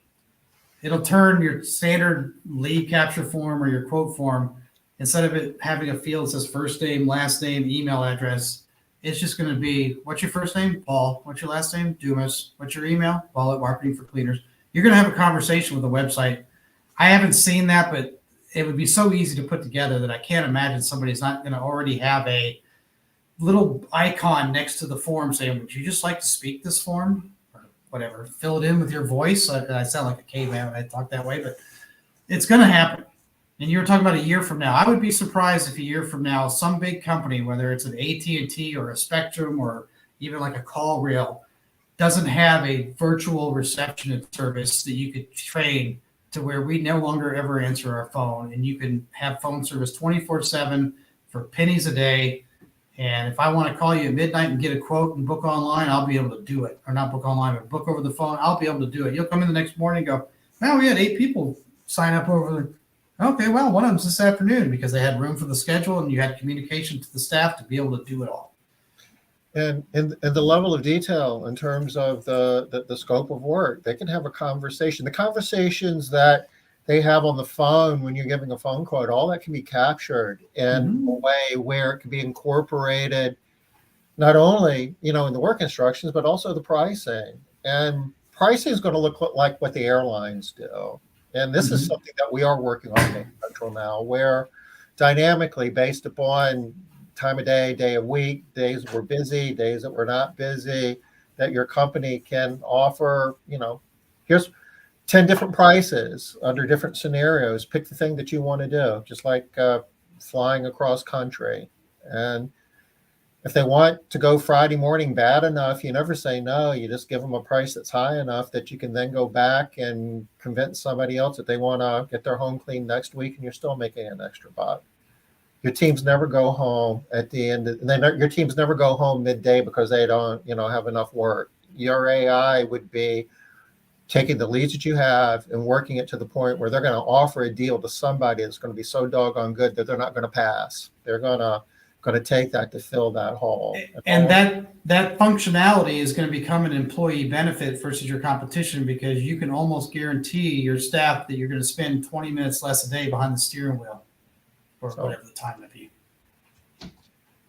It'll turn your standard lead capture form or your quote form, instead of it having a field that says first name, last name, email address, it's just going to be, what's your first name? Paul. What's your last name? Dumas. What's your email? Paul at Marketing for Cleaners. You're going to have a conversation with the website. I haven't seen that, but it would be so easy to put together that I can't imagine somebody's not going to already have a little icon next to the form saying, would you just like to speak this form? Or whatever. Fill it in with your voice. I sound like a caveman when I talk that way, but it's going to happen. And you were talking about a year from now. I would be surprised if a year from now, some big company, whether it's an AT&T or a Spectrum or even like a CallRail, doesn't have a virtual reception service that you could train to where we no longer ever answer our phone, and you can have phone service 24/7 for pennies a day. And if I want to call you at midnight and get a quote and book online, I'll be able to do it. Or not book online, but book over the phone. I'll be able to do it. You'll come in the next morning and go, well, we had 8 people sign up over the. Okay, well, one of them's this afternoon because they had room for the schedule and you had communication to the staff to be able to do it all. And the level of detail in terms of the scope of work, they can have a conversation. The conversations that they have on the phone when you're giving a phone quote, all that can be captured in a way where it can be incorporated not only, in the work instructions, but also the pricing. And pricing is going to look like what the airlines do. And this is something that we are working on in Central now, where dynamically based upon time of day, day of week, days that we're busy, days that we're not busy, that your company can offer, here's 10 different prices under different scenarios. Pick the thing that you want to do, just like flying across country. And if they want to go Friday morning bad enough, you never say no. You just give them a price that's high enough that you can then go back and convince somebody else that they want to get their home cleaned next week, and you're still making an extra buck. Your teams never go home at the end. Your teams never go home midday because they don't, have enough work. Your AI would be taking the leads that you have and working it to the point where they're going to offer a deal to somebody that's going to be so doggone good that they're not going to pass. They're going to take that to fill that hole. And that functionality is going to become an employee benefit versus your competition, because you can almost guarantee your staff that you're going to spend 20 minutes less a day behind the steering wheel or whatever the time may be.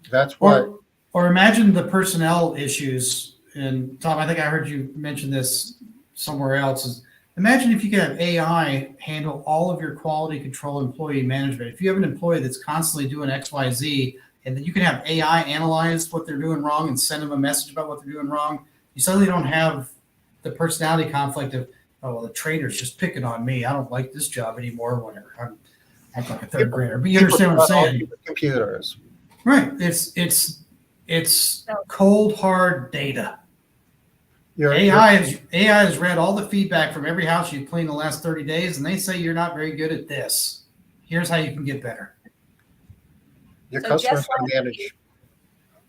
That's what. Or imagine the personnel issues. And Tom, I think I heard you mention this somewhere else. Imagine if you could have AI handle all of your quality control employee management. If you have an employee that's constantly doing X, Y, Z, and then you can have AI analyze what they're doing wrong and send them a message about what they're doing wrong, you suddenly don't have the personality conflict of, oh, well, the trainer's just picking on me. I don't like this job anymore. Whatever. I'm like a third grader. But you understand what I'm saying? Computers. Right. It's cold, hard data. AI has read all the feedback from every house you've cleaned the last 30 days, and they say you're not very good at this. Here's how you can get better. Your customers can manage.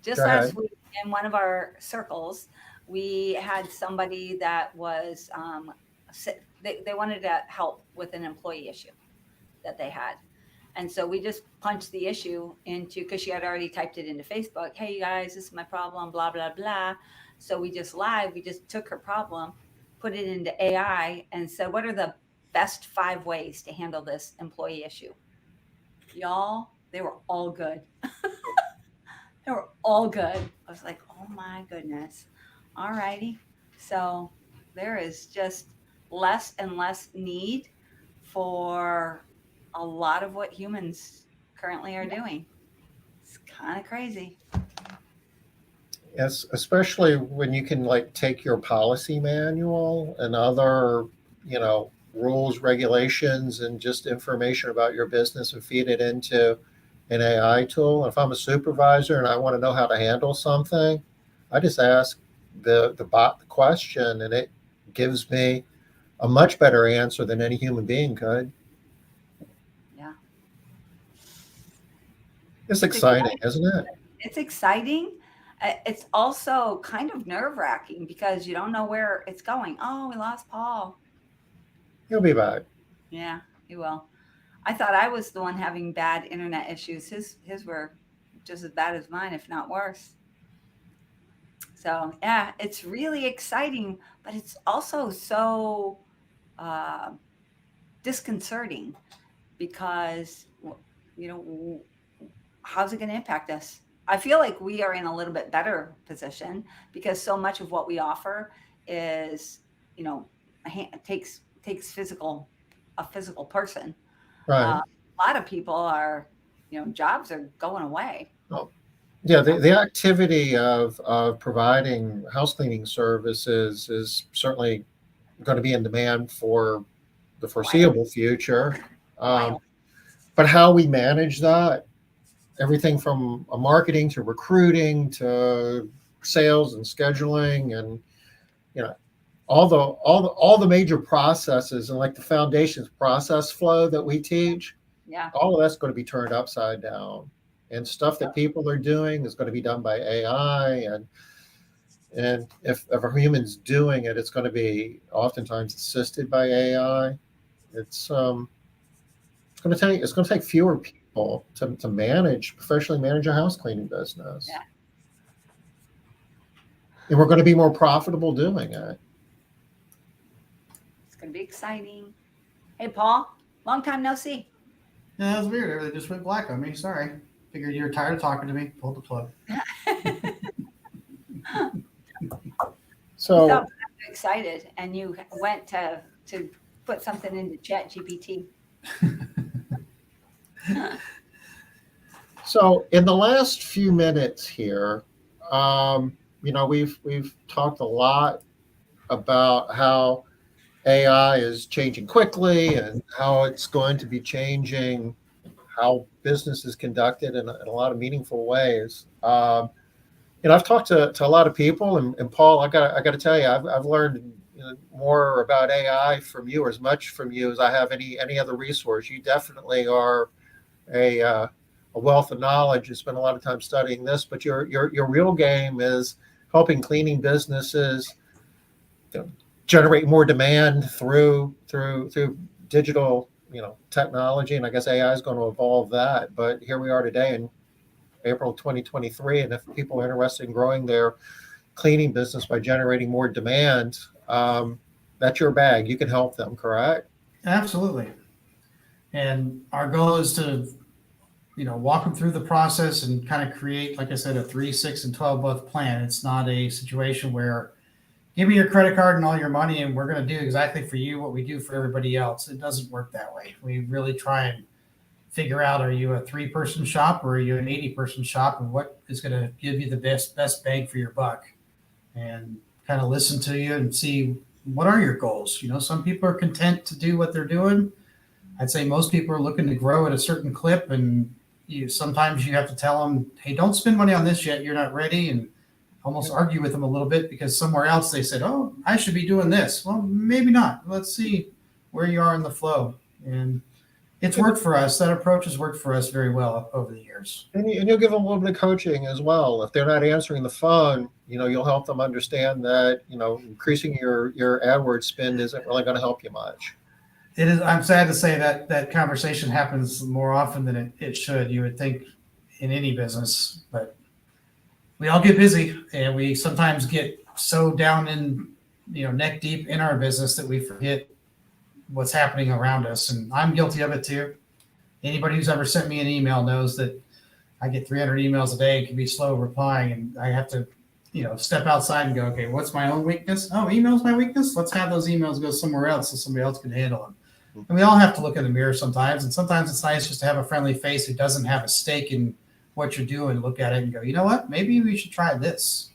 Just last week in one of our circles, we had somebody that was they wanted to help with an employee issue that they had. And so we just punched the issue into, because she had already typed it into Facebook. Hey, you guys, this is my problem, blah, blah, blah. So we just took her problem, put it into AI and said, what are the best 5 ways to handle this employee issue? Y'all, they were all good. They were all good. I was like, oh my goodness. All righty. So there is just less and less need for a lot of what humans currently are doing. It's kind of crazy. Yes, especially when you can take your policy manual and other, rules, regulations, and just information about your business and feed it into an AI tool. If I'm a supervisor and I want to know how to handle something, I just ask the bot the question, and it gives me a much better answer than any human being could. Yeah. It's exciting, isn't it? It's exciting. It's also kind of nerve-wracking because you don't know where it's going. Oh, we lost Paul. He'll be back. Yeah, he will. I thought I was the one having bad internet issues. His were just as bad as mine, if not worse. So yeah, it's really exciting, but it's also so disconcerting because, how's it going to impact us? I feel like we are in a little bit better position because so much of what we offer is, takes a physical person. Right. A lot of people are, jobs are going away. Oh, Yeah, the activity of providing house cleaning services is certainly going to be in demand for the While, foreseeable future. Um, while. but how we manage that, everything from marketing to recruiting to sales and scheduling, and you know all the major processes and like the foundations process flow that we teach, Yeah. all of that's going to be turned upside down. And stuff that people are doing is going to be done by AI, and if a human's doing it, it's going to be oftentimes assisted by AI. It's going to take fewer people to professionally manage a house cleaning business. Yeah. And we're going to be more profitable doing it. It's going to be exciting. Hey, Paul, long time no see. Yeah, that was weird. Everything just went black on me. Sorry. Figured you were tired of talking to me. Pulled the plug. So So excited, and you went to put something into Chat GPT. So in the last few minutes here, we've talked a lot about how AI is changing quickly and how it's going to be changing how business is conducted in a lot of meaningful ways. I've talked to a lot of people, and Paul, I got to tell you, I've learned more about AI from you, or as much from you as I have any other resource. You definitely are a wealth of knowledge. You spend a lot of time studying this, but your real game is helping cleaning businesses generate more demand through digital technology, and I guess AI is going to evolve that. But here we are today in April 2023, and if people are interested in growing their cleaning business by generating more demand, that's your bag. You can help them, correct? Absolutely. And our goal is to, walk them through the process and kind of create, like I said, a 3, 6, and 12-month plan. It's not a situation where give me your credit card and all your money, and we're going to do exactly for you what we do for everybody else. It doesn't work that way. We really try and figure out, are you a 3-person shop or are you an 80-person shop, and what is going to give you the best bang for your buck, and kind of listen to you and see what are your goals. Some people are content to do what they're doing. I'd say most people are looking to grow at a certain clip, and sometimes you have to tell them, hey, don't spend money on this yet. You're not ready. And almost argue with them a little bit because somewhere else they said, oh, I should be doing this. Well, maybe not. Let's see where you are in the flow. And it's worked for us. That approach has worked for us very well over the years. And you'll give them a little bit of coaching as well. If they're not answering the phone, you'll help them understand that, increasing your AdWords spend isn't really going to help you much. It is. I'm sad to say that conversation happens more often than it should. You would think in any business, but we all get busy, and we sometimes get so down in, neck deep in our business that we forget what's happening around us. And I'm guilty of it too. Anybody who's ever sent me an email knows that I get 300 emails a day and can be slow replying, and I have to, step outside and go, okay, what's my own weakness? Oh, email's my weakness. Let's have those emails go somewhere else so somebody else can handle them. And we all have to look in the mirror sometimes, and sometimes it's nice just to have a friendly face who doesn't have a stake in what you're doing, look at it and go, you know what? Maybe we should try this.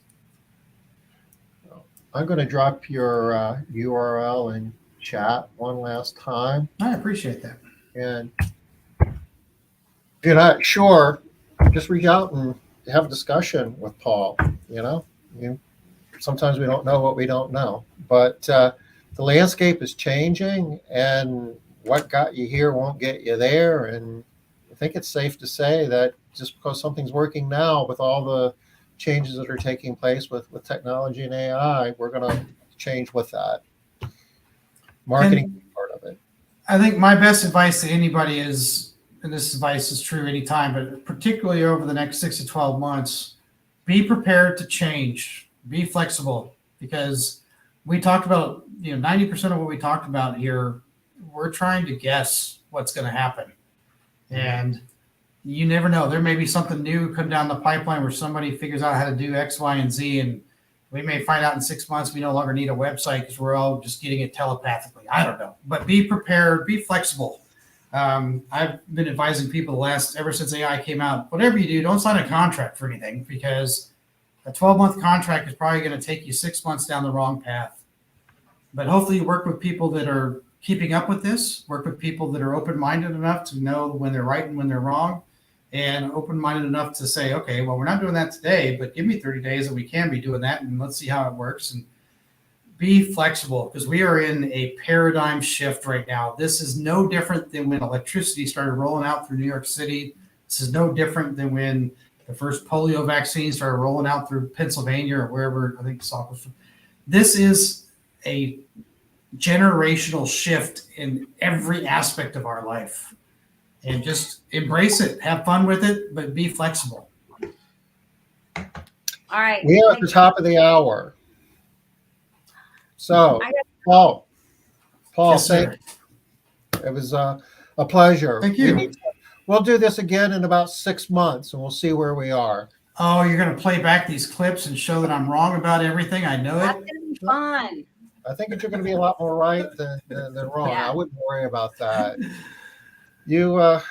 I'm going to drop your URL in chat one last time. I appreciate that. And if you're not sure, just reach out and have a discussion with Paul. Sometimes we don't know what we don't know, but the landscape is changing, and what got you here won't get you there. And I think it's safe to say that just because something's working now, with all the changes that are taking place with technology and AI, we're going to change with that. Marketing is part of it. I think my best advice to anybody is, and this advice is true anytime, but particularly over the next 6 to 12 months, be prepared to change, be flexible, because we talked about, 90% of what we talked about here, we're trying to guess what's going to happen. And you never know. There may be something new come down the pipeline where somebody figures out how to do X, Y, and Z. And we may find out in 6 months we no longer need a website because we're all just getting it telepathically. I don't know. But be prepared, be flexible. I've been advising people ever since AI came out, whatever you do, don't sign a contract for anything, because a 12-month contract is probably going to take you 6 months down the wrong path. But hopefully you work with people that are keeping up with this, work with people that are open-minded enough to know when they're right and when they're wrong, and open-minded enough to say, okay, well, we're not doing that today, but give me 30 days and we can be doing that, and let's see how it works. And be flexible, because we are in a paradigm shift right now. This is no different than when electricity started rolling out through New York City. This is no different than when the first polio vaccine started rolling out through Pennsylvania or wherever. I think Salk was. This is a generational shift in every aspect of our life, and just embrace it, have fun with it, but be flexible. All right. We are at the top of the hour. So, I got- Paul, Yes, thank sir. you. It was a pleasure. Thank you. We'll do this again in about 6 months, and we'll see where we are. Oh, you're going to play back these clips and show that I'm wrong about everything? I know That's it. gonna be fun. I think that you're going to be a lot more right than wrong. Yeah. I wouldn't worry about that. You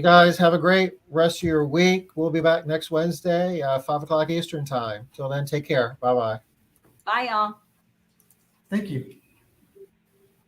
guys have a great rest of your week. We'll be back next Wednesday, 5 o'clock Eastern time. Till then, take care. Bye-bye. Bye, y'all. Thank you.